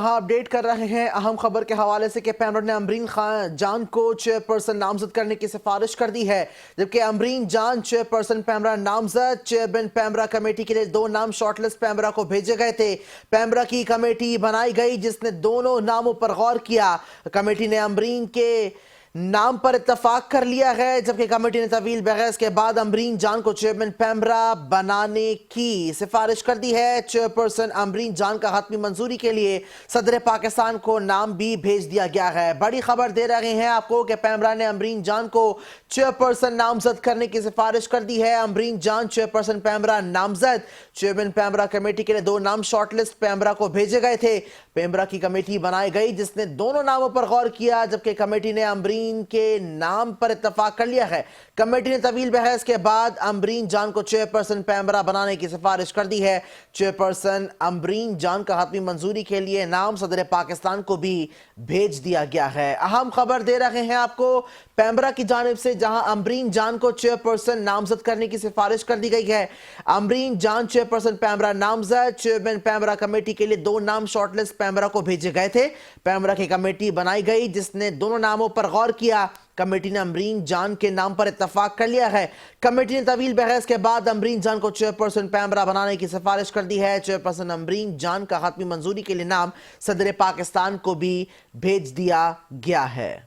Update کر رہے ہیں اہم خبر کے حوالے سے کہ پیمرا نے امبرین جان کو چیئرپرسن نامزد کرنے کی سفارش کر دی ہے، جبکہ امبرین جان چیئرپرسن پیمرا نامزد۔ چیئرمین پیمرا کمیٹی کے لیے 2 نام شارٹ لسٹ پیمرا کو بھیجے گئے تھے۔ پیمرا کی کمیٹی بنائی گئی جس نے دونوں ناموں پر غور کیا۔ کمیٹی نے امبرین کے نام پر اتفاق کر لیا ہے، جبکہ کمیٹی نے طویل بحث کے بعد امبرین جان کو چیئرمین پیمرا بنانے کی سفارش کر دی ہے۔ چیئرپرسن امبرین جان کا حتمی منظوری کے لیے صدر پاکستان کو نام بھی بھیج دیا گیا ہے۔ بڑی خبر دے رہے ہیں آپ کو کہ پیمرا نے امبرین جان کو چیئرپرسن نامزد کرنے کی سفارش کر دی ہے۔ امبرین جان چیئرپرسن پیمرا نامزد۔ چیئرمین پیمرا کمیٹی کے لیے 2 نام شارٹ لسٹ پیمرا کو بھیجے گئے تھے۔ پیمرا کی کمیٹی بنائی گئی جس نے دونوں ناموں پر غور کیا، جبکہ کمیٹی نے امبرین کے نام پر اتفاق کر لیا ہے۔ کمیٹی نے طویل بحث کے بعد امبرین جان کو چیئرپرسن پیمرا بنانے کی سفارش کر دی ہے۔ چیئرپرسن امبرین جان کا حتمی منظوری کے لیے نام صدر پاکستان کو بھی بھیج دیا گیا ہے۔ اہم خبر دے رہے ہیں آپ کو پیمرا کی جانب سے، جہاں امبرین جان کو چیئرپرسن نامزد کرنے کی سفارش کر دی گئی ہے۔ امبرین جان چیئرپرسن پیمرا نامزد۔ چیئرمین پیمرا کمیٹی کے لیے 2 نام شارٹ لسٹ پیمرا کو بھیجے گئے تھے۔ پیمرا کی کمیٹی بنائی گئی جس نے دونوں ناموں پر غور کیا۔ کمیٹی نے امبرین جان کے نام پر اتفاق کر لیا ہے۔ کمیٹی نے طویل بحث کے بعد امبرین جان کو چیئرپرسن پیمرا بنانے کی سفارش کر دی ہے۔ چیئرپرسن امبرین جان کا حتمی منظوری کے لیے نام صدر پاکستان کو بھی بھیج دیا گیا ہے۔